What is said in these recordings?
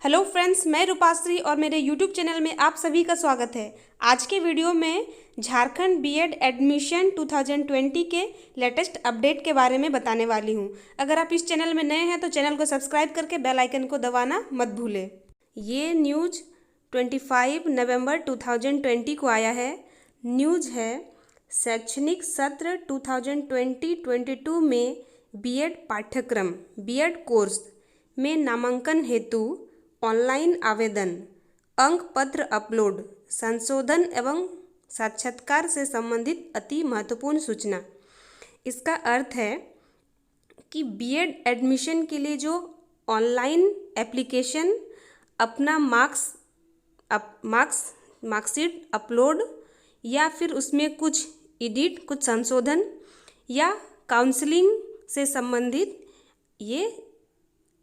Hello friends, मैं रूपाश्री और मेरे यूट्यूब चैनल में आप सभी का स्वागत है। आज के वीडियो में झारखंड बीएड एडमिशन 2020 के लेटेस्ट अपडेट के बारे में बताने वाली हूं। अगर आप इस चैनल में नए हैं तो चैनल को सब्सक्राइब करके बेल आइकन को दबाना मत भूलें। ये न्यूज़ 25 नवंबर 2020 को आया है। न्यूज़ है शैक्षणिक सत्र 2020-22 में बीएड पाठ्यक्रम बीएड कोर्स में नामांकन हेतु ऑनलाइन आवेदन, अंक पत्र अपलोड, संशोधन एवं साक्षात्कार से संबंधित अति महत्वपूर्ण सूचना। इसका अर्थ है कि बीएड एडमिशन के लिए जो ऑनलाइन एप्लीकेशन अपना मार्कशीट अपलोड या फिर उसमें कुछ एडिट, कुछ संशोधन या काउंसलिंग से संबंधित ये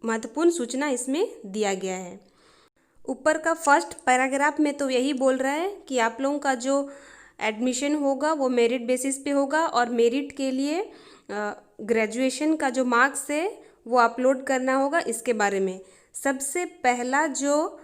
महत्वपूर्ण सूचना इसमें दिया गया है। ऊपर का फर्स्ट पैराग्राफ में तो यही बोल रहा है कि आप लोगों का जो एडमिशन होगा वो मेरिट बेसिस पे होगा और मेरिट के लिए ग्रेजुएशन का जो मार्क्स है वो अपलोड करना होगा। इसके बारे में सबसे पहला जो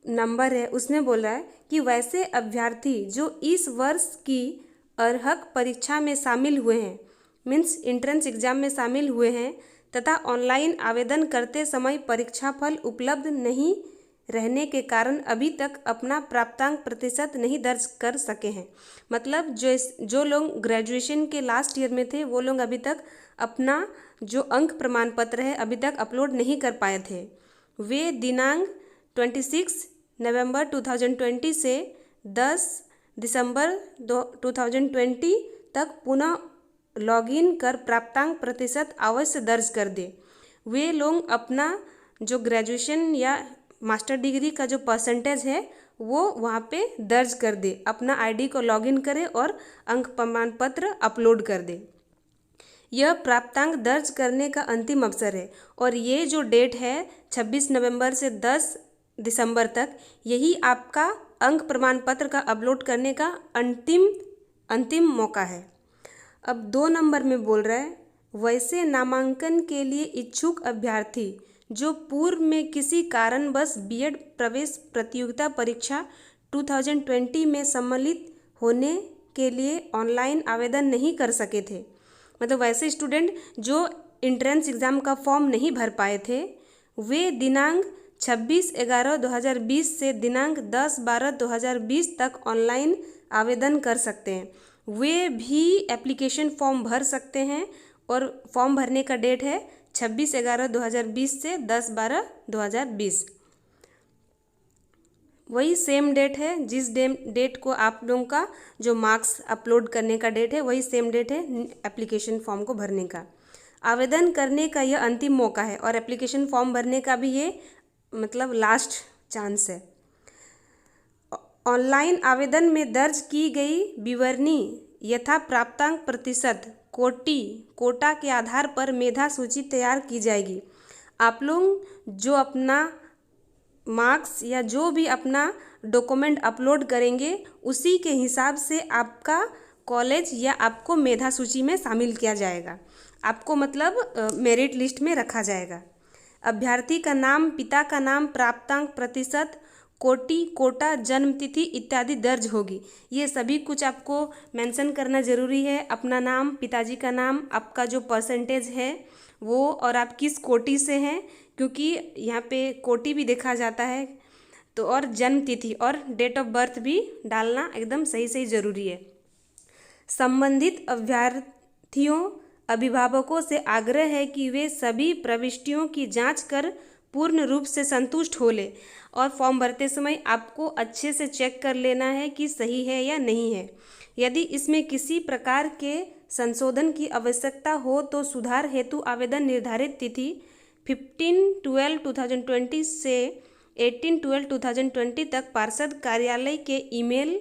नंबर है उसमें बोल रहा है कि वैसे अभ्यर्थी जो इस वर्ष की अर्हक परीक्षा में शामिल हुए हैं, मीन्स एंट्रेंस एग्जाम में शामिल हुए हैं तथा ऑनलाइन आवेदन करते समय परीक्षा फल उपलब्ध नहीं रहने के कारण अभी तक अपना प्राप्तांक प्रतिशत नहीं दर्ज कर सके हैं। मतलब जो लोग ग्रेजुएशन के लास्ट ईयर में थे वो लोग अभी तक अपना जो अंक प्रमाण पत्र है अभी तक अपलोड नहीं कर पाए थे। वे दिनांक 26 नवंबर 2020 से 10 दिसंबर 2020 तक पुनः लॉगिन कर प्राप्तांक प्रतिशत अवश्य दर्ज कर दे। वे लोग अपना जो ग्रेजुएशन या मास्टर डिग्री का जो परसेंटेज है वो वहाँ पे दर्ज कर दे, अपना आईडी को लॉगिन करे और अंक प्रमाण पत्र अपलोड कर दे। यह प्राप्तांक दर्ज करने का अंतिम अवसर है और ये जो डेट है 26 नवंबर से 10 दिसंबर तक, यही आपका अंक प्रमाण पत्र का अपलोड करने का अंतिम मौका है। अब 2 नंबर में बोल रहा है वैसे नामांकन के लिए इच्छुक अभ्यर्थी जो पूर्व में किसी कारणवश बीएड प्रवेश प्रतियोगिता परीक्षा 2020 में सम्मिलित होने के लिए ऑनलाइन आवेदन नहीं कर सके थे, मतलब वैसे स्टूडेंट जो एंट्रेंस एग्ज़ाम का फॉर्म नहीं भर पाए थे, वे दिनांक 26/11/2020 से दिनांक 10/12/2020 तक ऑनलाइन आवेदन कर सकते हैं। वे भी एप्लीकेशन फॉर्म भर सकते हैं और फॉर्म भरने का डेट है 26/11/2020 से 10/12/2020। वही सेम डेट है जिस डेट को आप लोगों का जो मार्क्स अपलोड करने का डेट है वही सेम डेट है एप्लीकेशन फॉर्म को भरने का। आवेदन करने का यह अंतिम मौका है और एप्लीकेशन फॉर्म भरने का भी ये मतलब लास्ट चांस है। ऑनलाइन आवेदन में दर्ज की गई विवरणी यथा प्राप्तांक प्रतिशत कोटा के आधार पर मेधा सूची तैयार की जाएगी। आप लोग जो अपना मार्क्स या जो भी अपना डॉक्यूमेंट अपलोड करेंगे उसी के हिसाब से आपका कॉलेज या आपको मेधा सूची में शामिल किया जाएगा, आपको मतलब मेरिट लिस्ट में रखा जाएगा। अभ्यर्थी का नाम, पिता का नाम, प्राप्तांक प्रतिशत, कोटा, जन्मतिथि इत्यादि दर्ज होगी। ये सभी कुछ आपको मेंशन करना ज़रूरी है। अपना नाम, पिताजी का नाम, आपका जो परसेंटेज है वो और आप किस कोटि से हैं, क्योंकि यहाँ पे कोटि भी देखा जाता है, तो और जन्मतिथि और डेट ऑफ बर्थ भी डालना एकदम सही ज़रूरी है। संबंधित अभ्यर्थियों अभिभावकों से आग्रह है कि वे सभी प्रविष्टियों की जांच कर पूर्ण रूप से संतुष्ट हो ले और फॉर्म भरते समय आपको अच्छे से चेक कर लेना है कि सही है या नहीं है। यदि इसमें किसी प्रकार के संशोधन की आवश्यकता हो तो सुधार हेतु आवेदन निर्धारित तिथि 15/12/2020 से 18/12/2020 तक पार्षद कार्यालय के ईमेल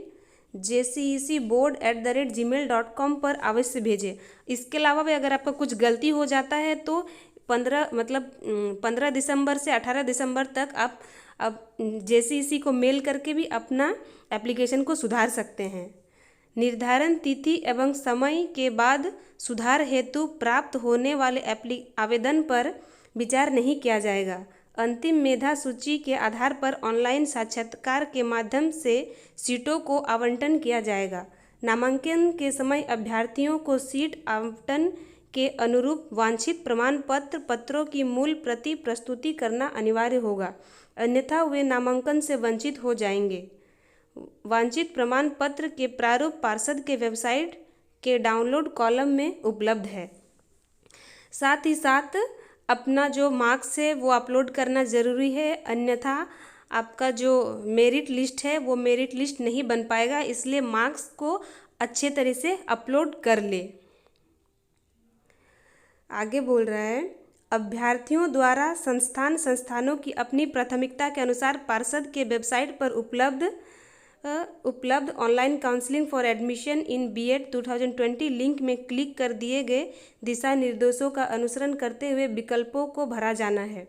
jcecboard@gmail.com पर अवश्य भेजें। इसके अलावा भी अगर आपका कुछ गलती हो जाता है तो 15 दिसंबर से 18 दिसंबर तक आप जेसीसी को मेल करके भी अपना एप्लीकेशन को सुधार सकते हैं। निर्धारण तिथि एवं समय के बाद सुधार हेतु प्राप्त होने वाले आवेदन पर विचार नहीं किया जाएगा। अंतिम मेधा सूची के आधार पर ऑनलाइन साक्षात्कार के माध्यम से सीटों को आवंटन किया जाएगा। नामांकन के समय अभ्यर्थियों को सीट आवंटन के अनुरूप वांछित प्रमाण पत्रों की मूल प्रति प्रस्तुति करना अनिवार्य होगा, अन्यथा वे नामांकन से वंचित हो जाएंगे। वांछित प्रमाण पत्र के प्रारूप पार्षद के वेबसाइट के डाउनलोड कॉलम में उपलब्ध है। साथ ही साथ अपना जो मार्क्स है वो अपलोड करना ज़रूरी है, अन्यथा आपका जो मेरिट लिस्ट है वो मेरिट लिस्ट नहीं बन पाएगा, इसलिए मार्क्स को अच्छे तरह से अपलोड कर ले। आगे बोल रहा है, अभ्यर्थियों द्वारा संस्थानों की अपनी प्राथमिकता के अनुसार पार्षद के वेबसाइट पर उपलब्ध online counselling for admission in B Ed 2020 link में क्लिक कर दिए गए दिशा निर्देशों का अनुसरण करते हुए विकल्पों को भरा जाना है।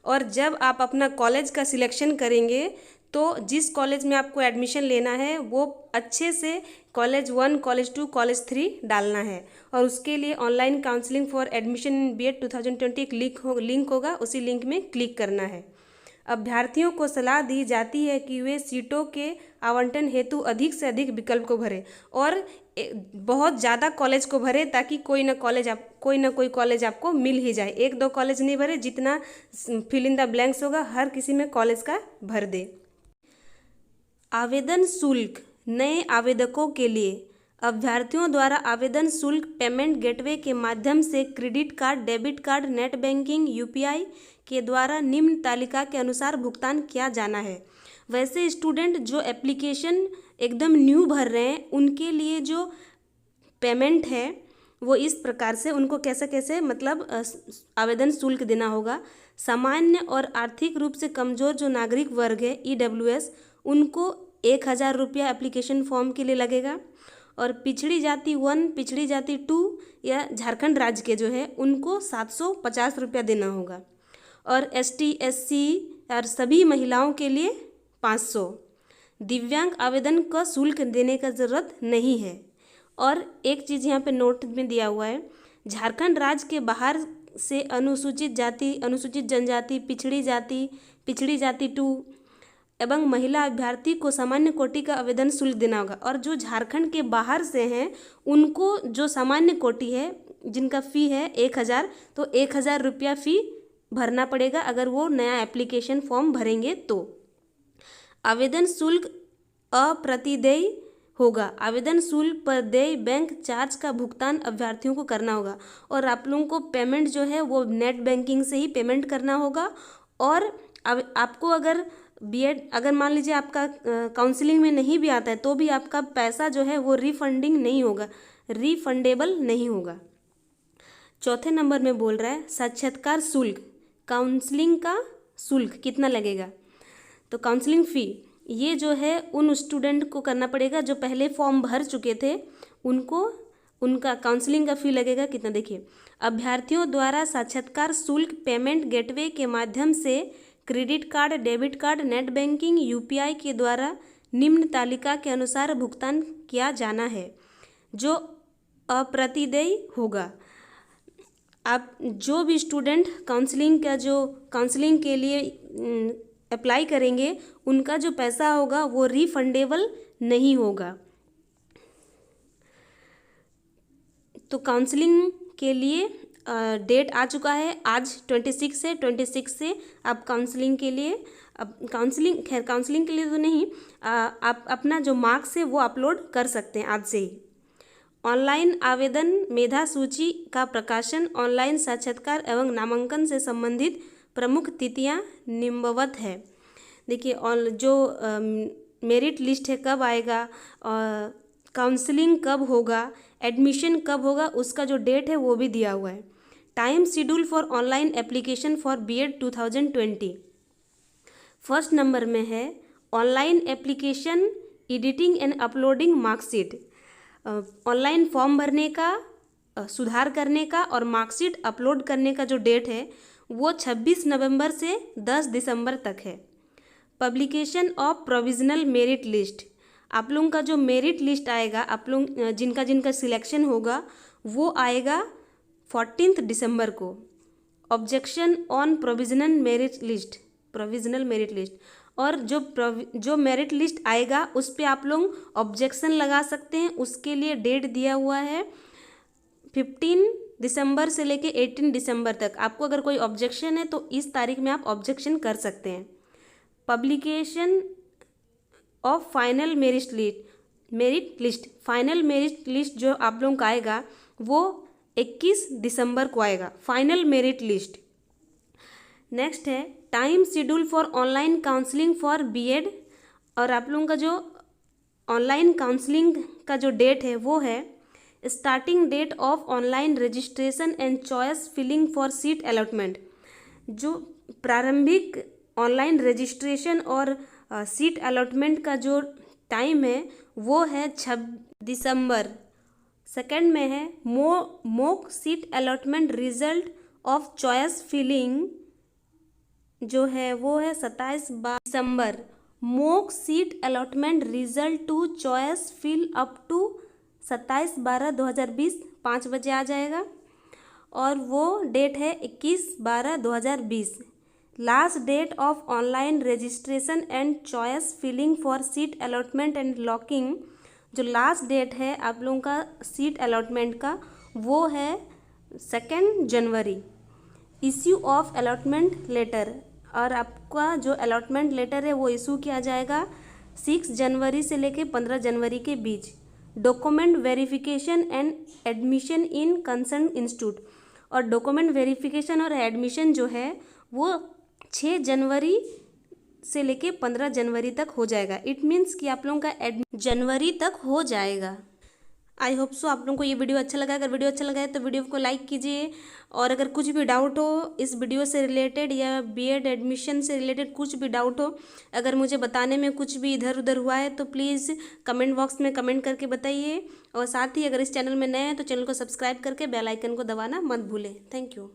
और जब आप अपना कॉलेज का सिलेक्शन करेंगे तो जिस कॉलेज में आपको एडमिशन लेना है वो अच्छे से कॉलेज 1, कॉलेज 2, कॉलेज 3 डालना है। और उसके लिए online counselling for admission in B Ed 2020 एक लिंक होगा, उसी लिंक में क्लिक करना है। अभ्यर्थियों को सलाह दी जाती है कि वे सीटों के आवंटन हेतु अधिक से अधिक विकल्प को भरें और बहुत ज़्यादा कॉलेज को भरें, ताकि कोई ना कोई कॉलेज आपको मिल ही जाए। 1-2 कॉलेज नहीं भरे, जितना फिल इन द ब्लैंक्स होगा हर किसी में कॉलेज का भर दे। आवेदन शुल्क। नए आवेदकों के लिए अभ्यर्थियों द्वारा आवेदन शुल्क पेमेंट गेटवे के माध्यम से credit card, debit card, net banking, UPI के द्वारा निम्न तालिका के अनुसार भुगतान किया जाना है। वैसे स्टूडेंट जो एप्लीकेशन एकदम न्यू भर रहे हैं उनके लिए जो पेमेंट है वो इस प्रकार से उनको कैसे मतलब आवेदन शुल्क देना होगा। सामान्य और आर्थिक रूप से कमज़ोर जो नागरिक वर्ग है EWS, उनको 1000 रुपया एप्लीकेशन फॉर्म के लिए लगेगा। और पिछड़ी जाति 1, पिछड़ी जाति 2 या झारखंड राज्य के जो है उनको 750 रुपया देना होगा। और ST SC और सभी महिलाओं के लिए 500। दिव्यांग आवेदन का शुल्क देने का ज़रूरत नहीं है। और एक चीज़ यहाँ पे नोट में दिया हुआ है, झारखंड राज्य के बाहर से अनुसूचित जाति, अनुसूचित जनजाति, पिछड़ी जाति 2 एवं महिला अभ्यर्थी को सामान्य कोटि का आवेदन शुल्क देना होगा। और जो झारखंड के बाहर से हैं उनको जो सामान्य कोटि है जिनका फ़ी है 1000, तो 1000 रुपया फ़ी भरना पड़ेगा अगर वो नया एप्लीकेशन फॉर्म भरेंगे तो। आवेदन शुल्क अप्रतिदेय होगा। आवेदन शुल्क पर देय बैंक चार्ज का भुगतान अभ्यर्थियों को करना होगा। और आप लोगों को पेमेंट जो है वो नेट बैंकिंग से ही पेमेंट करना होगा। और आपको अगर बीएड अगर मान लीजिए आपका काउंसलिंग में नहीं भी आता है तो भी आपका पैसा जो है वो रिफंडेबल नहीं होगा। चौथे नंबर में बोल रहा है साक्षात्कार शुल्क। काउंसलिंग का शुल्क कितना लगेगा? तो काउंसलिंग फ़ी ये जो है उन स्टूडेंट को करना पड़ेगा जो पहले फॉर्म भर चुके थे, उनका काउंसलिंग का फ़ी लगेगा कितना, देखिए। अभ्यर्थियों द्वारा साक्षात्कार शुल्क पेमेंट गेटवे के माध्यम से credit card, debit card, net banking, UPI के द्वारा निम्न तालिका के अनुसार भुगतान किया जाना है, जो अप्रतिदेय होगा। आप जो भी स्टूडेंट काउंसलिंग के लिए अप्लाई करेंगे उनका जो पैसा होगा वो रिफंडेबल नहीं होगा। तो काउंसलिंग के लिए डेट आ चुका है, आज 26 है। 26 से आप काउंसलिंग के लिए काउंसलिंग के लिए तो नहीं, आप अपना जो मार्क्स है वो अपलोड कर सकते हैं आज से ही। ऑनलाइन आवेदन मेधा सूची का प्रकाशन, ऑनलाइन साक्षात्कार एवं नामांकन से संबंधित प्रमुख तिथियां निम्नवत है। देखिए जो मेरिट लिस्ट है कब आएगा, काउंसलिंग कब होगा, एडमिशन कब होगा, उसका जो डेट है वो भी दिया हुआ है। Time schedule for online application for B Ed 2020। First number में है online application editing and uploading marksheet. Online form भरने का, सुधार करने का और मार्कशीट अपलोड करने का जो डेट है वो 26 नवंबर से 10 दिसंबर तक है। Publication of provisional merit list, आप लोगों का जो मेरिट लिस्ट आएगा, आप लोग जिनका सिलेक्शन होगा वो आएगा 14 दिसंबर को। Objection on provisional merit list, और जो मेरिट लिस्ट आएगा उस पे आप लोग ऑब्जेक्शन लगा सकते हैं। उसके लिए डेट दिया हुआ है 15 दिसंबर से लेके 18 दिसंबर तक। आपको अगर कोई ऑब्जेक्शन है तो इस तारीख में आप ऑब्जेक्शन कर सकते हैं। Publication of final merit list जो आप लोगों का आएगा वो 21 दिसंबर को आएगा, फाइनल मेरिट लिस्ट। नेक्स्ट है time schedule for online counselling for B Ed, और आप लोगों का जो ऑनलाइन काउंसलिंग का जो डेट है वो है starting date of online registration and choice filling for seat allotment. जो प्रारंभिक ऑनलाइन रजिस्ट्रेशन और सीट अलॉटमेंट का जो टाइम है वो है 26 दिसंबर। सेकेंड में है mock seat allotment result of choice filling जो है वो है 27 दिसंबर। Mock seat allotment result to choice fill up to 27/12/2020 5 बजे आ जाएगा, और वो डेट है 21/12/2020। Last date of online registration and choice filling for seat allotment and locking, जो लास्ट डेट है आप लोगों का सीट अलॉटमेंट का वो है 2 जनवरी। इश्यू ऑफ अलॉटमेंट लेटर, और आपका जो अलॉटमेंट लेटर है वो इशू किया जाएगा 6 जनवरी से लेके 15 जनवरी के बीच। Document verification and admission in concern institute, और डॉक्यूमेंट वेरिफिकेशन और एडमिशन जो है वो 6 जनवरी से लेके 15 जनवरी तक हो जाएगा। इट मीन्स कि आप लोगों का जनवरी तक हो जाएगा। आई होप सो आप लोगों को ये वीडियो अच्छा लगा। अगर वीडियो अच्छा लगा है तो वीडियो को लाइक कीजिए, और अगर कुछ भी डाउट हो इस वीडियो से रिलेटेड या बीएड एडमिशन से रिलेटेड कुछ भी डाउट हो, अगर मुझे बताने में कुछ भी इधर उधर हुआ है तो प्लीज़ कमेंट बॉक्स में कमेंट करके बताइए। और साथ ही अगर इस चैनल में नए हैं तो चैनल को सब्सक्राइब करके बेल आइकन को दबाना मत भूलें। Thank you.